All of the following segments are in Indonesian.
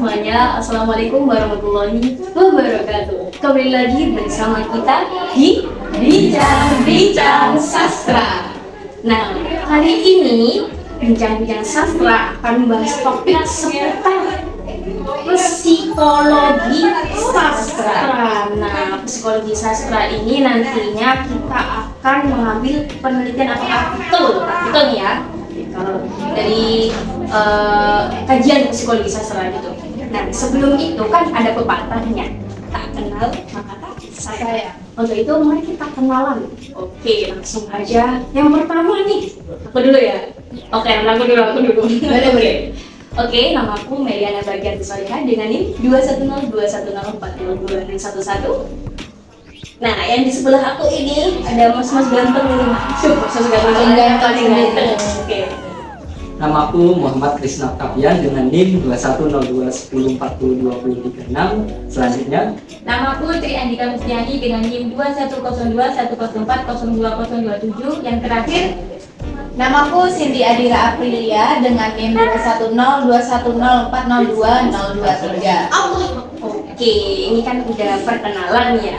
semuanya, Assalamualaikum warahmatullahi wabarakatuh. Kembali lagi bersama kita di Bincang-Bincang Sastra. Nah, kali ini Bincang-Bincang Sastra akan membahas topik seputar psikologi sastra. Nah, psikologi sastra ini nantinya kita akan mengambil penelitian atau artikel nih ya, kalau dari kajian psikologi sastra gitu. Nah, sebelum itu kan ada pepatahnya, tak kenal maka tak sayang. Untuk itu mari kita kenalan. Oke, langsung aja. Yang pertama nih, aku dulu ya. Oke, aku dulu. Boleh. Oke, nama aku Meliana Bagian Soleha dengan NIM 21021040211. Nah, yang di sebelah aku ini ada mas-mas ganteng nih. Mas ganteng. Oke. Namaku Muhammad Krisna Octavian dengan NIM 21021040236. Selanjutnya, Namaku Tri Andika Mustiani dengan NIM 210210404027. Yang terakhir, Namaku Cindy Adira Aprilia dengan NIM 21021040203. Oke, ini kan udah perkenalan ya.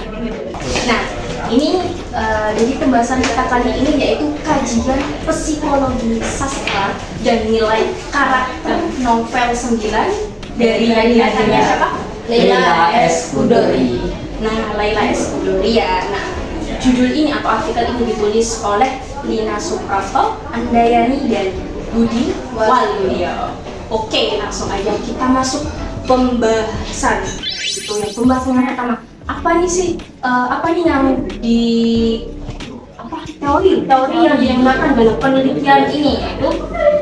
Nah, ini jadi pembahasan kita kali ini yaitu kajian psikologi sastra dan nilai karakter novel 9 dari siapa? Laila S. Kudori. Nah, Laila S. Kudori ya. Nah, judul ini atau artikel ini ditulis oleh Lina Suprapto, Andayani dan Budi Waluyo. Oke, langsung aja kita masuk pembahasan. Itu yang pembahasan yang pertama. Apa nih sih? Apa nih yang teori yang digunakan dalam penelitian ini? Yaitu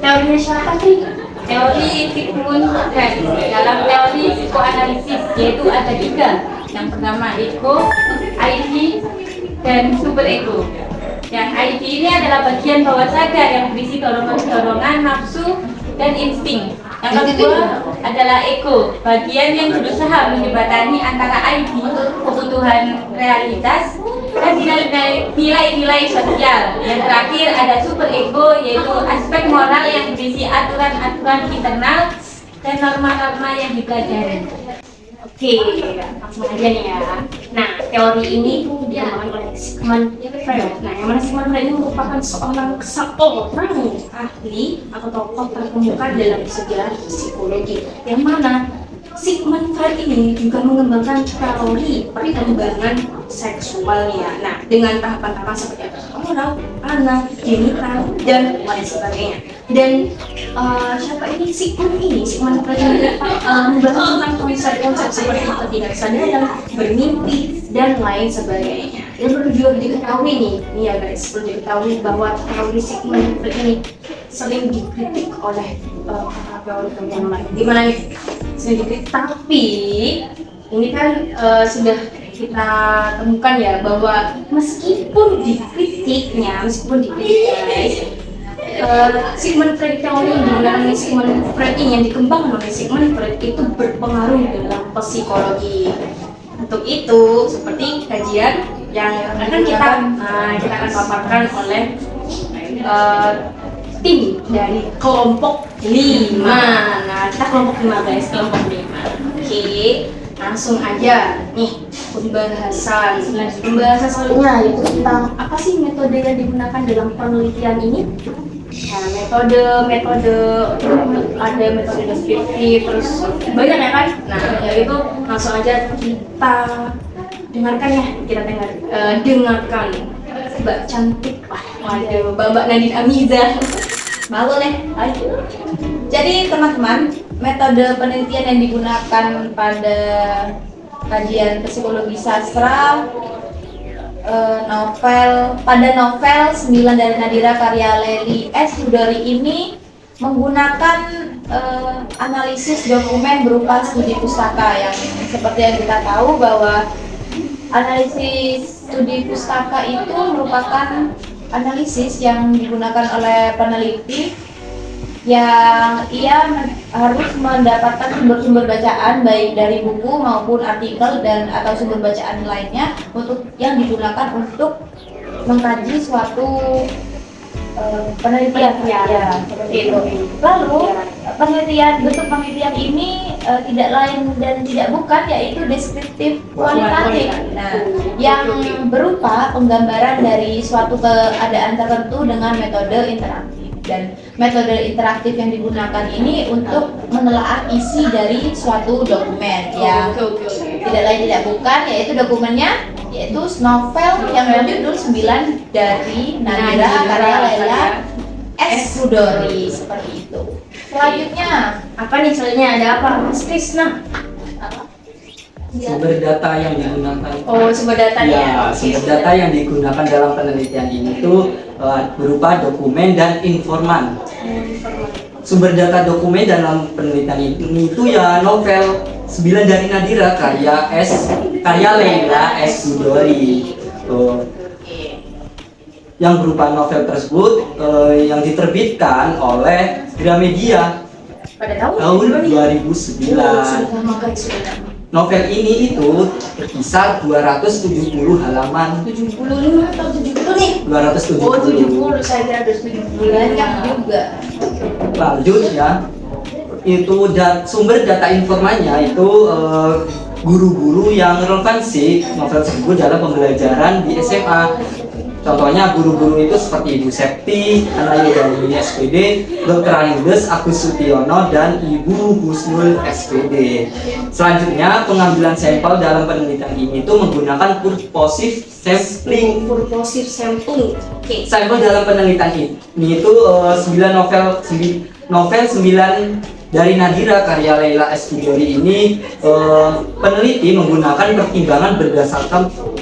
teorinya siapa sih? teori Sigmund Freud. Dalam teori psikoanalisis yaitu ada 3. Yang pertama ego, ID, dan super ego. Yang ID ini adalah bagian bawah sadar yang berisi dorongan-dorongan, nafsu, dan insting. Yang kedua adalah ego, bagian yang berusaha menjembatani antara ID, kebutuhan realitas, dan nilai-nilai sosial. Yang terakhir ada super ego, yaitu aspek moral yang berisi aturan-aturan internal dan norma-norma yang dipelajari. Oke, langsung aja nih ya. Nah, teori ini dikembangkan oleh Sigmund Freud. Nah, yang mana Sigmund Freud ini merupakan seorang ahli atau tokoh terkemuka dalam sejarah psikologi. Yang mana Sigmund Freud ini juga mengembangkan teori perkembangan seksualnya. Nah, dengan tahapan-tahapan seperti oral, anal, genital, dan lain sebagainya. Dan siapa ini? Sigmund Freud ini membahas tentang konsep-konsep seperti ketidaksadaran, bermimpi, dan lain sebagainya. Yang perlu juga diketahui nih ya guys, perlu diketahui bahwa teori Sigmund Freud ini sering dikritik oleh para teori yang lain. Gimana nih? Sering dikritik, tapi ini kan sudah kita temukan ya bahwa meskipun dikritik guys, Sigmund Freud teori yang digunakan oleh Sigmund Freud ini yang dikembangkan oleh Sigmund Freud itu berpengaruh dalam psikologi. Untuk itu seperti kajian yang akan kita akan paparkan oleh tim dari kelompok 5. Nah, kita kelompok 5 guys, kelompok 5. Oke, langsung aja nih pembahasan selanjutnya yaitu tentang apa sih metode yang digunakan dalam penelitian ini. Nah, metode ada metode deskriptif, terus banyak ya kan. Nah, yaitu langsung aja kita dengarkan ya, dengarkan Mbak cantik, waduh, Mbak Nadine Amiza. Malu nih. Jadi teman-teman, metode penelitian yang digunakan pada kajian psikologi sastra novel 9 dari Nadira karya Leli S. Kudori ini menggunakan analisis dokumen berupa studi pustaka yang seperti yang kita tahu bahwa analisis studi pustaka itu merupakan analisis yang digunakan oleh peneliti yang ia harus mendapatkan sumber-sumber bacaan baik dari buku maupun artikel dan atau sumber bacaan lainnya yang digunakan untuk mengkaji suatu penelitian ya, seperti itu. Lalu bentuk penelitian ini tidak lain dan tidak bukan yaitu deskriptif kualitatif. Nah, yang berupa penggambaran dari suatu keadaan tertentu dengan metode interaktif. Dan metode interaktif yang digunakan ini untuk menelaah isi dari suatu dokumen yang tidak lain tidak bukan yaitu dokumennya yaitu novel yang berjudul 9 dari Nadira karya Laila S. Chudori, seperti itu. Selanjutnya Apa nih selanjutnya, ada apa Mas Krisna? Sumber data yang digunakan. oh sumber datanya. Ya, sumber data yang digunakan dalam penelitian ini itu berupa dokumen dan informan. Sumber data dokumen dalam penelitian ini itu ya novel 9 dari Nadira karya Laila S. Chudori. Yang berupa novel tersebut yang diterbitkan oleh Gramedia Pada tahun tahun 2009. sudah makan sudah. Novel ini itu berkisar 270 halaman. 75 atau 70 nih? 270. Oh 70, saya kira 270. Banyak juga. Lanjut ya. Itu sumber data informannya itu guru-guru yang relevansi novel tersebut dalam pembelajaran di SMA. Contohnya guru-guru itu seperti Ibu Septi, Anayu dari SPD, Dr. Andes Agus Sutiono, dan Ibu Husnul SPD. Selanjutnya pengambilan sampel dalam penelitian ini itu menggunakan purposive sampling. Purposive sampling. Oke. Sampel dalam penelitian ini itu 9 novel 9 dari Nadira karya Laila S. Chudori ini peneliti menggunakan pertimbangan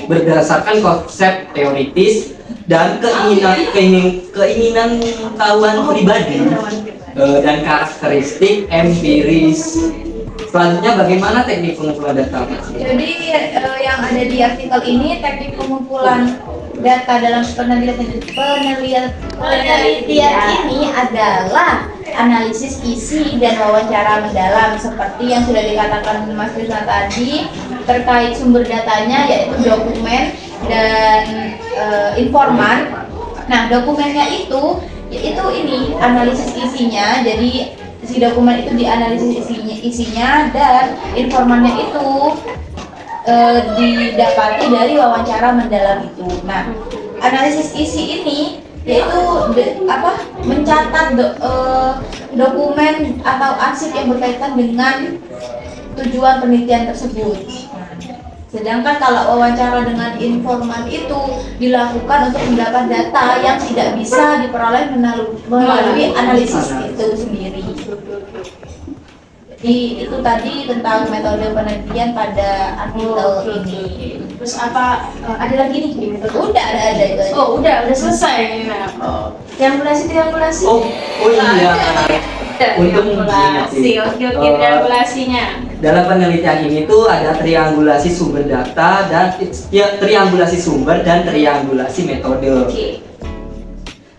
berdasarkan konsep teoritis dan keinginan pengetahuan pribadi dan karakteristik empiris. Selanjutnya bagaimana teknik pengumpulan data? Jadi yang ada di artikel ini teknik pengumpulan data dalam penelitian ini adalah analisis isi dan wawancara mendalam seperti yang sudah dikatakan Mas Krisna tadi terkait sumber datanya yaitu dokumen dan informan. Nah, dokumennya itu ini analisis isinya. Jadi si dokumen itu dianalisis isinya dan informannya itu didapati dari wawancara mendalam itu. Nah, analisis isi ini yaitu mencatat dokumen atau arsip yang berkaitan dengan tujuan penelitian tersebut. Sedangkan kalau wawancara dengan informan itu dilakukan untuk mendapat data yang tidak bisa diperoleh melalui analisis itu sendiri. Jadi itu tadi tentang metode penelitian pada artikel ini. Terus apa ada lagi nih di metode? Udah ada itu. Oh, udah selesai. Nah, triangulasi. Oh iya. Untuk triangulasi. Oke, triangulasinya. Dalam penelitian ini tuh ada triangulasi sumber data dan triangulasi sumber dan triangulasi metode. Oke.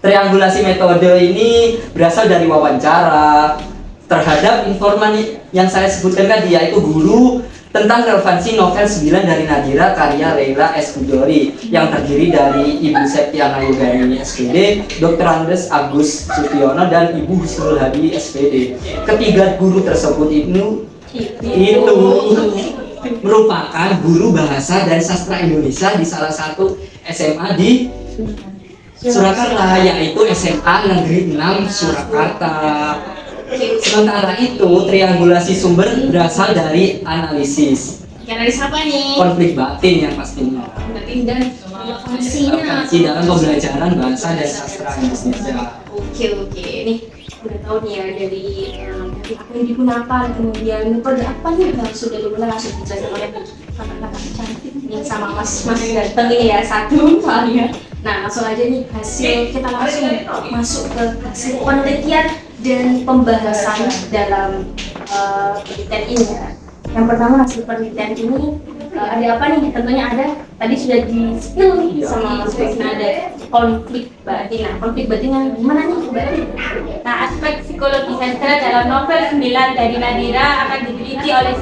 Triangulasi metode ini berasal dari wawancara terhadap informan yang saya sebutkan tadi, yaitu guru tentang relevansi novel 9 dari Nadira karya Laila S. Chudori yang terdiri dari Ibu Septi Anayugani SPD, Dr. Andes Agus Sutiono, dan Ibu Husnul Hadi SPD. Ketiga guru tersebut itu merupakan guru bahasa dan sastra Indonesia di salah satu SMA di Surakarta, yaitu SMA Negeri 6 Surakarta. Sementara itu, triangulasi sumber berasal dari analisis. Analisis apa nih? Konflik batin yang pastinya. Batin dan fungsinya. Referensi dalam pembelajaran bahasa dan sastra Indonesia. Oke. Nih, udah tahu nih ya dari apa yang digunakan, kemudian metode apa nih yang sudah digunakan langsung dijelaskan oleh kakak-kakak cantik nih sama mas ganteng ini ya satu soalnya. Nah, langsung aja nih hasil kita langsung masuk ke hasil penelitian dan pembahasan dalam penelitian ini ya. Yang pertama hasil penelitian ini ada apa nih? Tentunya ada tadi sudah di-spill nih sama Mas Krisna, ada konflik batin. Nah, konflik batinnya gimana nih batin? Nah, aspek psikologi sastra dalam novel 9 dari Nadira akan diteliti oleh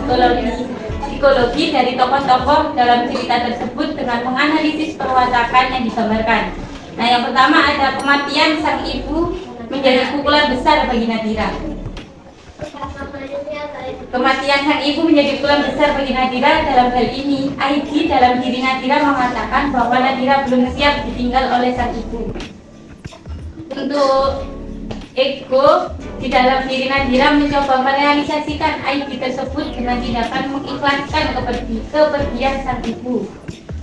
psikologi dari tokoh-tokoh dalam cerita tersebut dengan menganalisis perwatakan yang digambarkan. Nah, yang pertama ada kematian sang ibu menjadi pukulan besar bagi Nadira. Kematian sang ibu menjadi pukulan besar bagi Nadira. Dalam hal ini, ID dalam diri Nadira mengatakan bahwa Nadira belum siap ditinggal oleh sang ibu. Untuk ego di dalam diri Nadira mencoba merealisasikan ID tersebut dengan tindakan mengikhlaskan kepergian sang ibu.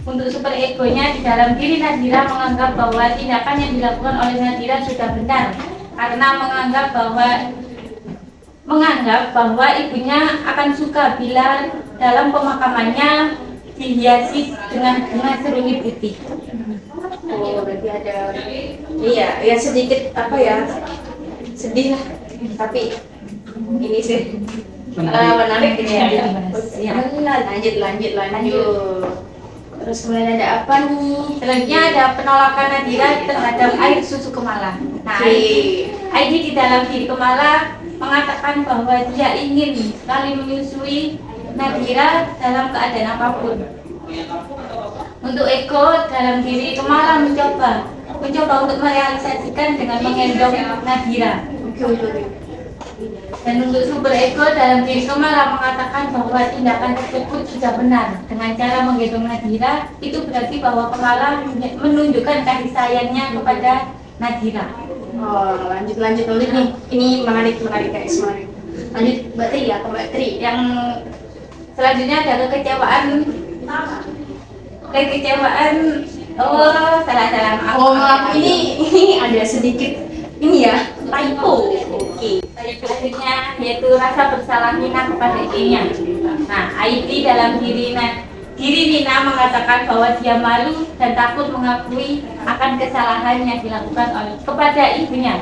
Untuk super egonya di dalam diri Nadira menganggap bahwa tindakan yang dilakukan oleh Nadira sudah benar karena menganggap bahwa ibunya akan suka bila dalam pemakamannya dihiasi dengan bunga seruni putih. Oh, berarti ada, iya, ya sedikit apa ya, sedih lah, tapi ini sih menarik ini ya. Ya, lanjut. Terus kemudian ada apa nih? Selanjutnya ada penolakan Nadira terhadap air susu Kemala. Nah, ID di dalam diri Kemala mengatakan bahwa dia ingin sekali menyusui Nadira dalam keadaan apapun. Untuk ego dalam diri Kemala mencoba untuk merealisasikan dengan menggendong Nadira. Dan untuk super ego dalam diri Kemala mengatakan bahwa tindakan tersebut sudah benar dengan cara menggendong Nadira. Itu berarti bahwa Kemala menunjukkan kasih sayangnya kepada Nadira. Oh, lanjut nih. Ini menarik guys, menarik. Lanjut Mbak Tri ya, Mbak Tri. Yang selanjutnya ada kekecewaan. Salah. Oh, maaf, ini ada sedikit ini ya, typo. Oke. Selanjutnya yaitu rasa bersalah Nina kepada istrinya. Nah, ID dalam diri Nina mengatakan bahwa dia malu dan takut mengakui akan kesalahan yang dilakukan kepada ibunya.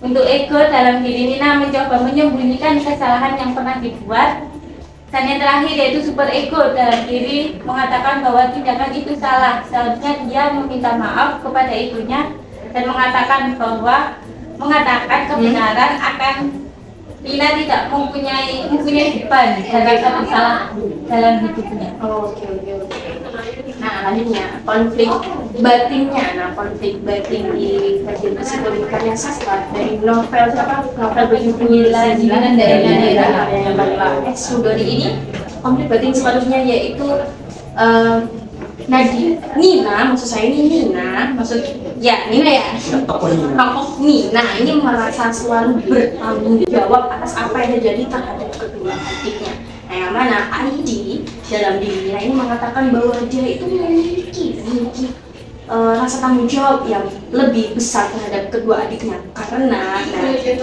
Untuk ego dalam diri Nina mencoba menyembunyikan kesalahan yang pernah dibuat. Dan yang terakhir yaitu super ego dalam diri mengatakan bahwa tindakan itu salah. Seharusnya dia meminta maaf kepada ibunya dan mengatakan kebenaran akan Nina tidak mempunyai beban dan rasa bersalah dalam hidupnya. Oke. Nah, lanjutnya konflik batinnya. Nah, konflik batin di kajian psikologi karya sastra dari novel berjudul Jilan dari Nadira yang Bangla Sudori ini. Konflik batin selanjutnya yaitu Nina ya. Tokoh Nina ini merasa selalu bertanggung jawab atas apa yang terjadi terhadap kedua adiknya. Nah, yang mana ID dalam diri Nina ini mengatakan bahwa dia itu memiliki rasa tanggung jawab yang lebih besar terhadap kedua adiknya karena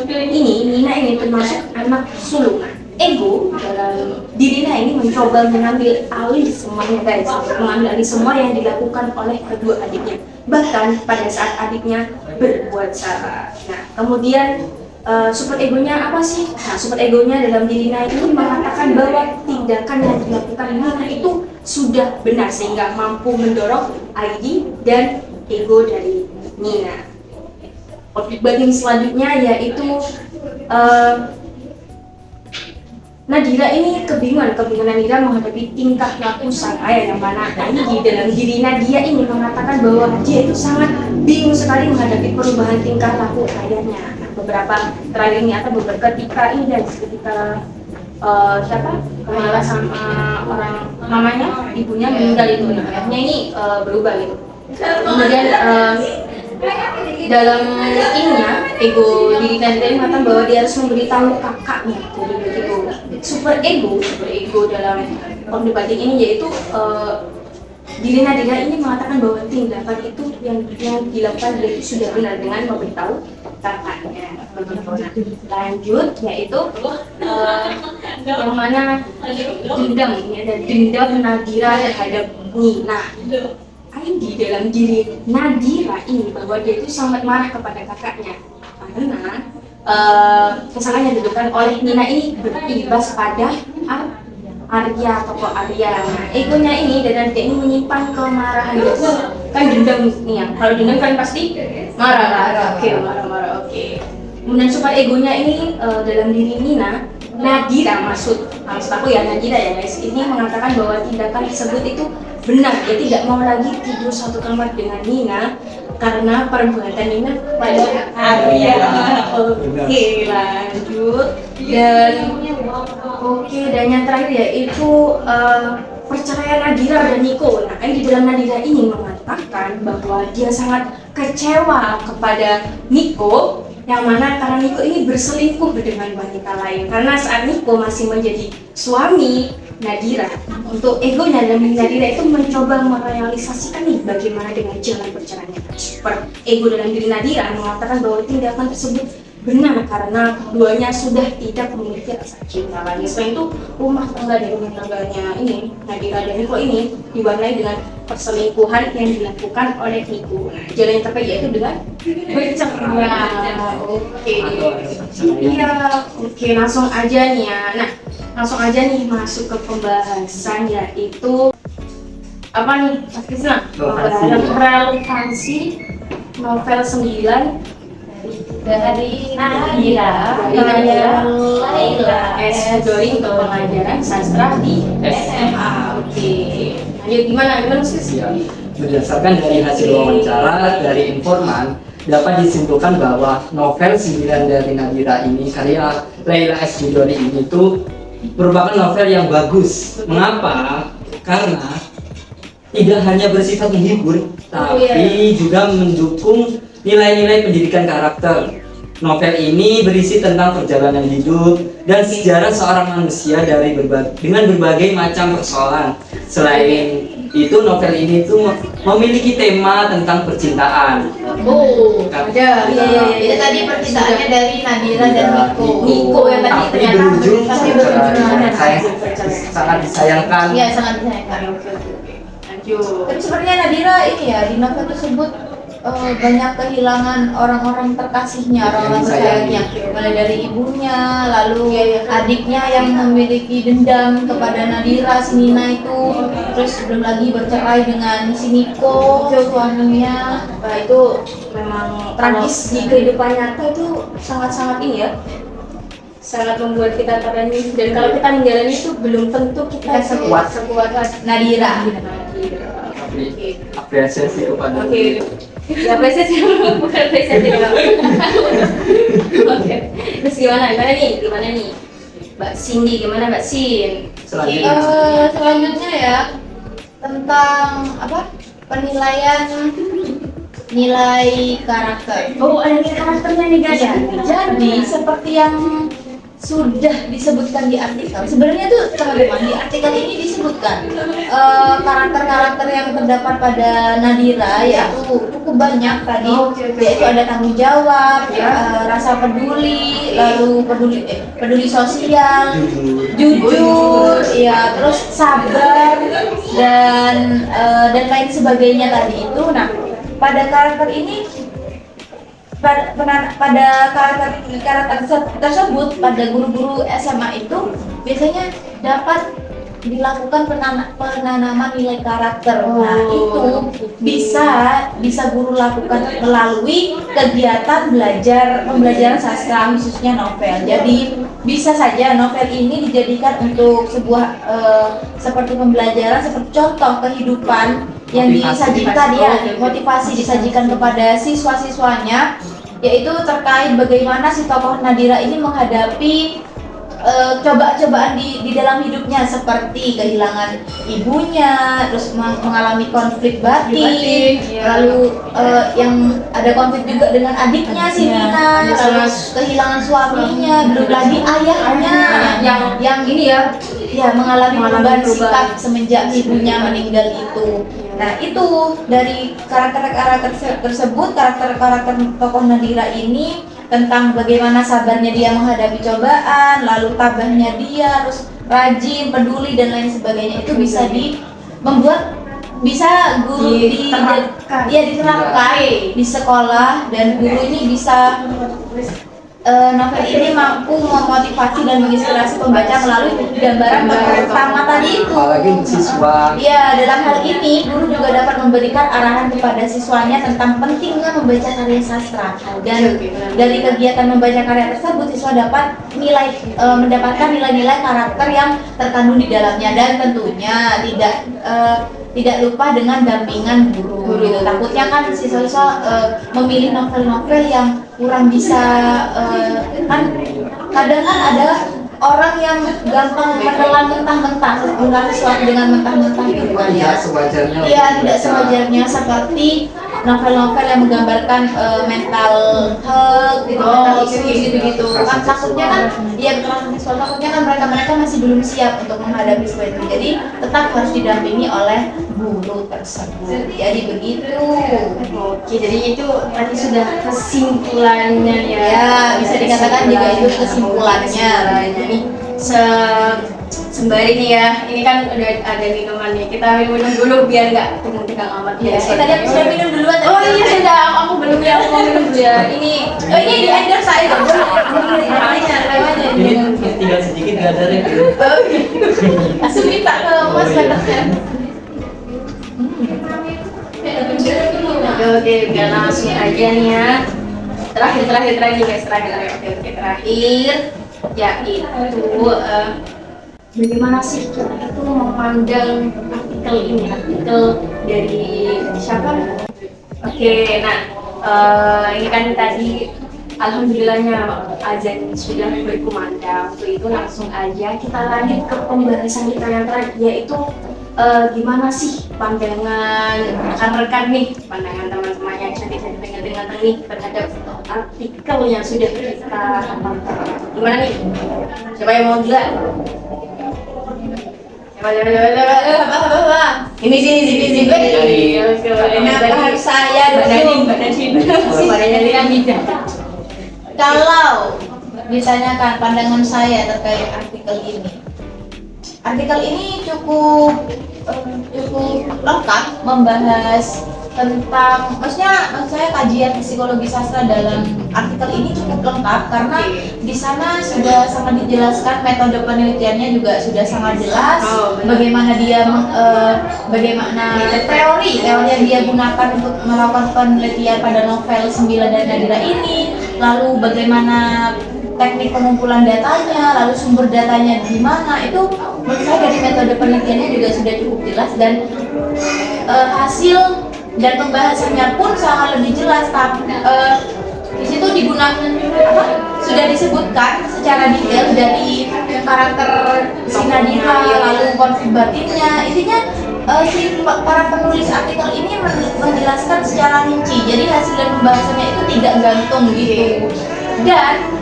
Nina ini termasuk anak sulungan. Ego dalam diri Nina ini mencoba mengambil alih semuanya guys, mengambil alih semua yang dilakukan oleh kedua adiknya, bahkan pada saat adiknya berbuat salah. Nah, kemudian super egonya apa sih? Nah, super egonya dalam diri Nina ini mengatakan bahwa tindakan yang dilakukan Nina itu sudah benar sehingga mampu mendorong ID dan ego dari Nina. Konflik batin selanjutnya yaitu Nadira ini kebingungan Nadira menghadapi tingkah laku sang ayah, yang mana ID dalam diri Nadira ini mengatakan bahwa dia itu sangat bingung sekali menghadapi perubahan tingkah laku ayahnya. Nah, beberapa terakhir ini atau beberapa ketika Kemala sama orang mamanya, ibunya meninggal itu, nah, ayahnya ini berubah gitu. Kemudian dalam ininya ego diri Nadira ini mengatakan bahwa dia harus memberitahu kakaknya. Jadi begitu super ego dalam konflik batin ini yaitu diri Nadira ini mengatakan bahwa tindakan itu yang dilakukan dia itu sudah benar dengan memberitahu kakaknya. Nah, lanjut yaitu yang mana dendam, ini ada dendam Nadira terhadap Nina. ID dalam diri Nadira ini bahwa dia itu sangat marah kepada kakaknya karena kesalahan yang dilakukan oleh Nina ini berimbas pada Arya, tokoh Arya. Nah, egonya ini dan dia ini menyimpan kemarahan itu kan dendam nih ya. Kalau dendam kan pasti marah. Oke. Kemudian super egonya ini dalam diri Nadira maksud maksud aku ya Nadira ya guys, ini mengatakan bahwa tindakan tersebut itu benar. Dia tidak mau lagi tidur satu kamar dengan Nina karena perbuatan Nina pada Arya. Oke, lanjut. Dan yang terakhir yaitu perceraian Nadira dan Niko. Nah, di dalam Nadira ini mengatakan bahwa dia sangat kecewa kepada Niko, yang mana karena Niko ini berselingkuh dengan wanita lain. Karena saat Niko masih menjadi suami Nadira, untuk egonya dan Nadira itu mencoba merealisasikan nih bagaimana dengan jalan perceraiannya. Super ego dalam diri Nadira mengatakan bahwa tindakan tersebut benar karena keduanya sudah tidak memiliki rasa cinta lagi. Selain itu rumah tangganya ini Nadira dan Niko ini diwarnai dengan perselingkuhan yang dilakukan oleh Niko. Nah, jalan yang terbaik yaitu dengan bercerai. Oke, langsung aja nih ya. Nah, langsung aja nih masuk ke pembahasan yaitu apa nih Mas Krisna? Relevansi novel 9 dari Nadira Laila S. Hudori untuk pelajaran sastra di SMA. Oke, lanjut gimana Mas Kris? Ya, berdasarkan dari hasil wawancara dari informan, dapat disimpulkan bahwa novel 9 dari Nadira ini karya Laila S. Hudori ini tuh merupakan novel yang bagus. Mengapa? Karena tidak hanya bersifat menghibur, tapi juga mendukung nilai-nilai pendidikan karakter. Novel ini berisi tentang perjalanan hidup dan sejarah seorang manusia dengan berbagai macam persoalan. Selain itu, novel ini tuh memiliki tema tentang percintaan. Ada. Iya. Itu tadi percintaannya dari Nadira dan Niko yang tadi Tapi ternyata berujung sangat disayangkan. Iya, sangat disayangkan. Tapi sebenarnya Nadira ini ya di novel tersebut banyak kehilangan orang-orang terkasihnya, orang-orang tersayangnya, mulai dari ibunya, lalu adiknya yang memiliki dendam kepada Nadira, si Nina itu, terus belum lagi bercerai dengan si Niko, suaminya. Nah, itu memang tragis di kehidupan nyata itu sangat-sangat ini ya, sangat membuat kita terani, dan kalau kita menjalani itu belum tentu kita sekuat Nadira. Tapi apresiasi kepada Ya apresiasi bukan apresiasi dong. Oke. Terus gimana nih? Mbak Cindy, gimana Mbak Sin? Selanjutnya ya tentang apa? Penilaian nilai karakter. Oh, ada nilai karakternya nih guys. Jadi seperti yang sudah disebutkan di artikel, sebenarnya tuh teman-teman di artikel ini disebutkan karakter-karakter yang terdapat pada Nadira yaitu cukup banyak tadi, yaitu ada tanggung jawab, rasa peduli, lalu peduli sosial, jujur, ya terus sabar dan lain sebagainya tadi itu. Nah, pada karakter ini pada karakter tersebut pada guru-guru SMA itu biasanya dapat dilakukan penanaman nilai karakter. Nah, itu bisa guru lakukan melalui kegiatan pembelajaran sastra khususnya novel. Jadi bisa saja novel ini dijadikan untuk sebuah seperti pembelajaran, seperti contoh kehidupan yang disajikan motivasi disajikan kepada siswa-siswanya, yaitu terkait bagaimana si tokoh Nadira ini menghadapi cobaan-cobaan di dalam hidupnya, seperti kehilangan ibunya, terus mengalami konflik batin, lalu yang ada konflik juga dengan adiknya si Nina, lalu kehilangan suaminya, belum lagi ayahnya yang ini ya mengalami perubahan sikap semenjak ibunya meninggal itu. Nah, itu dari karakter-karakter tersebut, karakter-karakter tokoh Nadira ini tentang bagaimana sabarnya dia menghadapi cobaan, lalu tabahnya dia, terus rajin, peduli dan lain sebagainya, itu bisa bisa guru diterapkan di sekolah, dan guru ini bisa novel ini mampu memotivasi dan menginspirasi pembaca melalui gambaran tokoh utama tadi itu. Apalagi untuk siswa. Iya, dalam hal ini guru juga dapat memberikan arahan kepada siswanya tentang pentingnya membaca karya sastra. Dan dari kegiatan membaca karya tersebut, siswa dapat mendapatkan nilai-nilai karakter yang terkandung di dalamnya, dan tentunya tidak lupa dengan dampingan guru. Gitu. Takutnya kan siswa-siswa memilih novel-novel yang kurang bisa kan kadang kan ada orang yang gampang menelan mentah-mentah sesuatu dengan mentah-mentah gitu kan ya. Tidak sewajarnya. Iya, tidak sewajarnya, seperti novel-novel yang menggambarkan mental health gitu, mental issues gitu-gitu. Kan takutnya kan ya kekerasan seksual, takutnya kan mereka masih belum siap untuk menghadapi semua itu. Jadi tetap harus didampingi oleh guru tersebut. Jadi begitu. Oke, jadi itu tadi sudah kesimpulannya ya. Ya, bisa dikatakan juga itu kesimpulannya. Jadi sembari nih ya, ini kan udah ada minuman nih. Kita minum dulu biar nggak tegang amat ya. Tadi aku sudah minum duluan. Oh iya sudah, aku belum ya, aku mau minum dulu ya. Ini di endorse saya. Ini tinggal sedikit gak ada review. Langsung minta ke Mas Batasnya. Oke, udah langsung aja nih ya. Terakhir guys, terakhir. Ya itu bagaimana sih kita itu memandang artikel ini, artikel dari siapa? Oke, nah ini kan tadi alhamdulillahnya azan sudah berkumandang. Untuk itu langsung aja kita lanjut ke pembahasan kita yang terakhir, yaitu gimana sih pandangan rekan-rekan nih, pandangan teman-teman yang cantik-cantik dengan nih terhadap artikel yang sudah kita hafalkan. Gimana nih? Siapa yang mau gila? Coba. Ini sini. Kenapa harus saya dulu? Kalau ditanyakan pandangan saya terkait artikel ini cukup lengkap membahas tentang, maksud saya kajian psikologi sastra dalam artikel ini cukup lengkap karena di sana sudah sangat dijelaskan, metode penelitiannya juga sudah sangat jelas, bagaimana teori yang dia gunakan untuk melakukan penelitian pada novel 9 dari Nadira ini, lalu bagaimana teknik pengumpulan datanya, lalu sumber datanya di mana, itu menurut saya dari metode penelitiannya juga sudah cukup jelas, dan hasil dan pembahasannya pun sangat lebih jelas. Di situ digunakan sudah disebutkan secara detail dari karakter si Nadira, lalu konflik batinnya. Intinya para penulis artikel ini menjelaskan secara rinci, jadi hasil dan pembahasannya itu tidak gantung gitu. Dan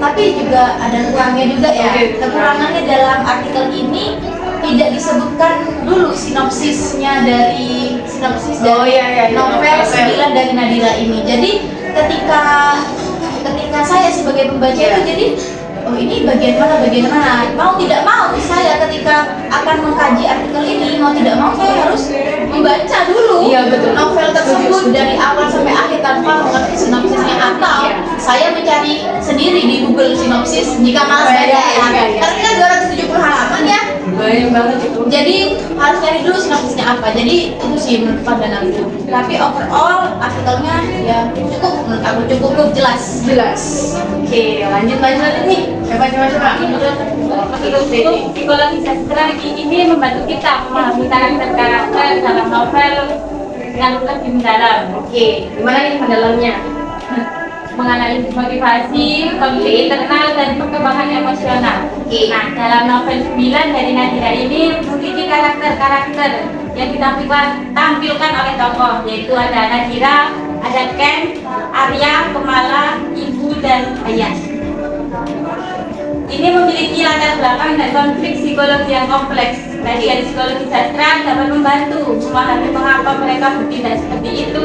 tapi juga ada kurangnya juga ya. Kekurangannya dalam artikel ini tidak disebutkan dulu sinopsis dari novel 9 dari Nadira ini. Jadi ketika saya sebagai pembaca itu jadi ini bagian mana, mau tidak mau saya ketika akan mengkaji artikel ini, mau tidak mau saya harus membaca dulu novel tersebut dari awal sampai akhir tanpa mengerti sinopsisnya, atau saya mencari sendiri di Google sinopsis jika malas baca karena kan 270 halaman ya, banyak banget itu. Jadi harus cari dulu sinopsisnya apa. Jadi itu sih menurut pandanganku. Tapi overall artikelnya ya menurut aku cukup jelas. Oke, lanjut nih. Coba. Psikologi sastra ini membantu kita memahami karakter-karakter dalam novel dengan lebih mendalam. Oke, gimana nih mendalamnya? Menganalisis motivasi, konflik internal, dan perkembangan emosional. Nah, dalam novel 9 dari Nadira ini memiliki karakter-karakter yang ditampilkan oleh tokoh, yaitu ada Nadira, ada Ken, Arya, Kemala, Ibu, dan Ayah. Ini memiliki latar belakang dan konflik psikologi yang kompleks. Kajian psikologi sastra dapat membantu memahami mengapa mereka bertindak seperti itu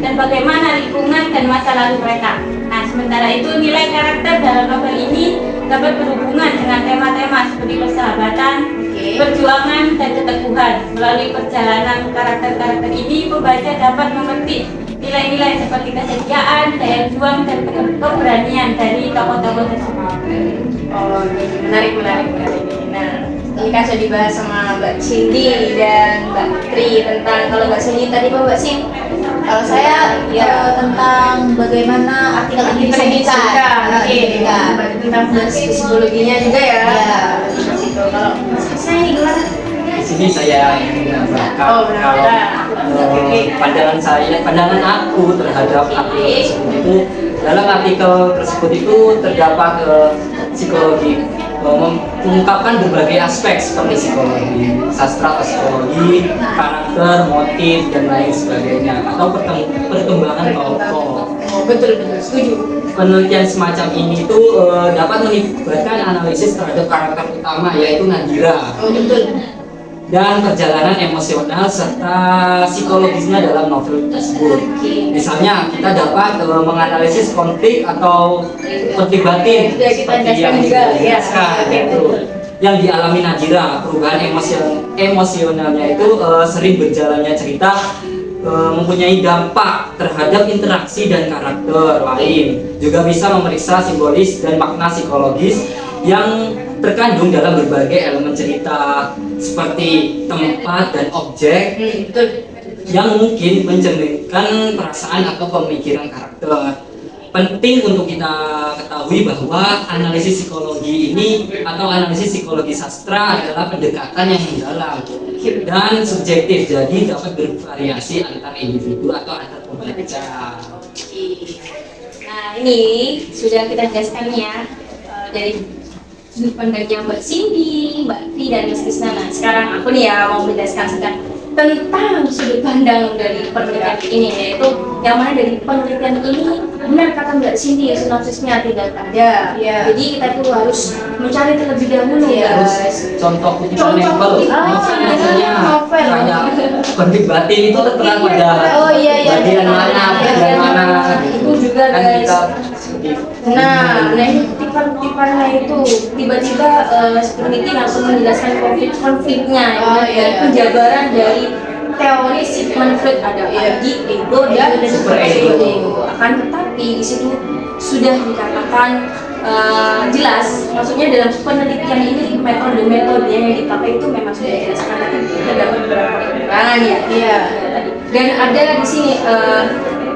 dan bagaimana lingkungan dan masa lalu mereka. Nah, sementara itu nilai karakter dalam novel ini dapat berhubungan dengan tema-tema seperti persahabatan, perjuangan, dan keteguhan. pertumbuhan. Melalui perjalanan karakter-karakter ini, pembaca dapat memetik nilai-nilai seperti kesetiaan, daya juang, dan keberanian dari tokoh-tokoh tersebut. Oh, menarik. Nah, ini kan sudah dibahas sama Mbak Cindy dan Mbak Tri tentang, kalau Mbak Cindy tadi Mbak Sin, kalau saya tentang bagaimana artikel ini bisa pendidikan, tentang psikologinya juga ya. Gitu. Kalau Saya ini gimana? Di sini saya menambahkan Oh, kalau pandangan aku terhadap artikel tersebut itu, dalam artikel tersebut itu terdapat psikologi, mengungkapkan berbagai aspek seperti psikologi, sastra atau psikologi, karakter, motif, dan lain sebagainya, atau perkembangan tokoh. Betul, setuju. Penelitian semacam ini itu dapat melibatkan analisis terhadap karakter utama, yaitu Nadira, Oh, betul. dan perjalanan emosional serta psikologisnya dalam novel tersebut. Misalnya kita dapat menganalisis konflik atau konflik batin seperti yang dijelaskan, yang dialami Nadira. Perubahan emosionalnya itu sering berjalannya cerita mempunyai dampak terhadap interaksi dan karakter lain. Juga bisa memeriksa simbolis dan makna psikologis yang terkandung dalam berbagai elemen cerita seperti tempat dan objek yang mungkin mencerminkan perasaan atau pemikiran karakter. Penting untuk kita ketahui bahwa analisis psikologi ini atau analisis psikologi sastra adalah pendekatan yang mendalam dan subjektif, jadi dapat bervariasi antar individu atau antar pembaca. Nah, ini sudah kita jelaskan ya dari sudut pandangnya Mbak Cindy, Mbak Tri, dan Mas Krisna. Nah, sekarang aku nih ya mau menjelaskan sedikit tentang sudut pandang dari penelitian ini, yaitu yang mana dari penelitian ini benar kata Mbak Cindy, sinopsisnya tidak ada. Jadi kita tuh harus mencari terlebih dahulu guys. Contoh kutipan novel, misalnya kayak konflik batin itu tertera pada bagian mana, Itu juga kan guys. kita seperti Nah ini kutipan-kutipannya itu tiba-tiba peneliti langsung menjelaskan konfliknya, penjabaran dari teori Sigmund Freud, ada ego dan super ego. Akan tetapi di situ sudah dikatakan jelas, maksudnya dalam penelitian ini metode-metodenya yang dipakai itu memang sudah dijelaskan, tapi kita dapat beberapa kekurangan ya. Dan ada di sini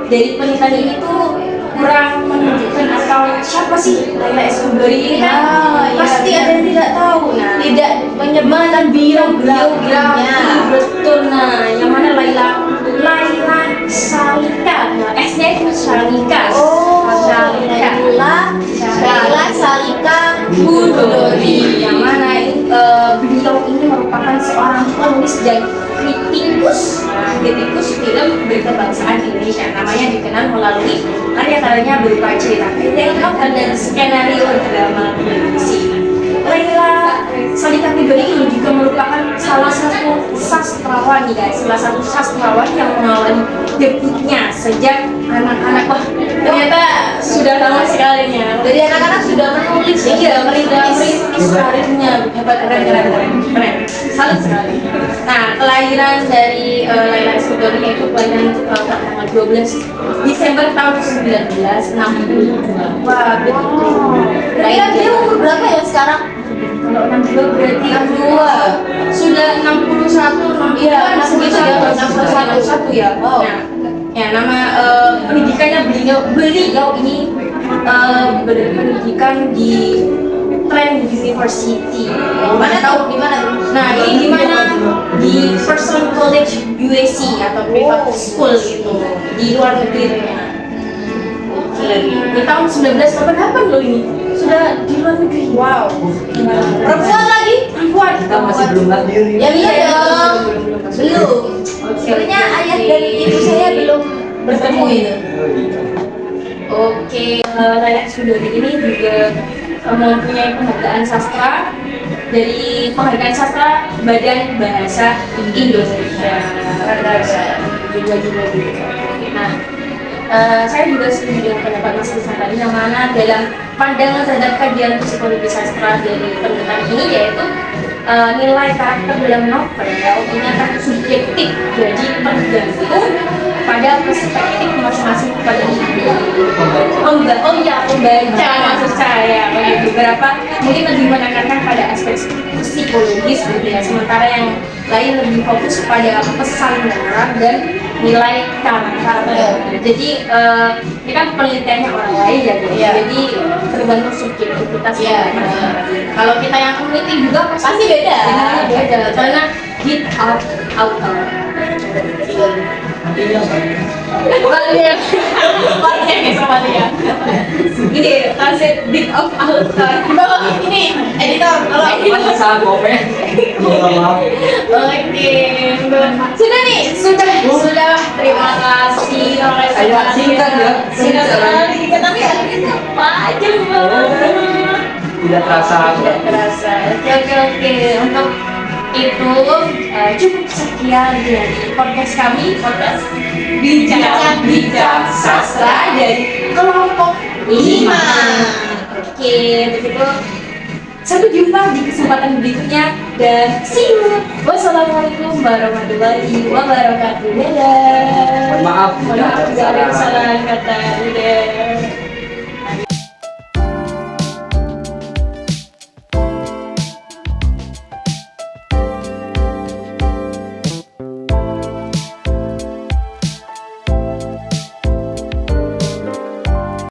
dari penelitian ini tuh kurang menunjukkan atau siapa sih Laila Escoubari ini kan pasti ada yang tidak tahu, tidak menyebutkan biografinya. Betul, nah yang mana Laila Salika, S-nya itu Salika. Laila Salika Budori, yang mana beliau ini merupakan seorang penulis dan kritikus film berkebangsaan Indonesia. Namanya dikenal melalui karya-karyanya berupa cerita pendek, novel, dan skenario drama televisi. Laila Salika Budori ini juga merupakan salah satu sastrawan yang mengawali debutnya sejak anak-anak. Wah, ternyata sudah lama sekali ya. Dari anak-anak sudah menulis, merintis karirnya. Hebat, keren. Salut sekali. Nah, kelahiran dari Laila Escoubari yaitu kelahiran tanggal 12 Desember tahun 1962. Wah, begitu. dia umur berapa ya sekarang? Kalau 62 berarti sudah 61, 61 ya. Wow. Nah, ya nama pendidikannya beliau ini berpendidikan di Trent University. Mana tahu di mana? Nah, ini di mana? Di Person College UAC atau private school gitu di luar negeri. Di tahun 1988 loh ini sudah di luar negeri. Wow. Perempuan lagi? Perempuan. kita masih belum lahir. Ya iya dong. Belum. Sebenarnya ayah dan ibu saya belum bertemu itu. Oke, Laila Escoubari ini juga mempunyai penghargaan sastra dari penghargaan sastra Badan Bahasa Indonesia. Juga gitu. Nah, saya juga setuju dengan pendapat Mas Krisna tadi, yang mana dalam pandangan terhadap kajian psikologi sastra dari penelitian ini, yaitu nilai karakter dalam novel ini akan subjektif, jadi tergantung pada perspektif masing-masing kepada pembaca maksud saya. Beberapa mungkin lebih menekankan pada aspek psikologis gitu ya, sementara yang lain lebih fokus pada pesan moral dan nilai karakter. Jadi ini kan penelitiannya orang lain ya, jadi tergantung subjektivitas. Kalau kita yang meneliti juga pasti beda. Karena hit of author. Ini translate bit of author. Ini editor, kalau Masih sangat komen. Maaf. Oke, sudah nih, sudah. terima kasih. Ayo, singkat ya. Singkat sekali, tapi akhirnya panjang banget. Tidak terasa. Tidak terasa. Oke. Untuk itu cukup sekian dari podcast kami, podcast Bincang Sastra dari kelompok 5. Oke, untuk itu sampai jumpa di kesempatan berikutnya dan see you. Wassalamualaikum warahmatullahi wabarakatuh. Dadah. Mohon maaf. Mohon maaf, ada kesalahan kata. Dadah.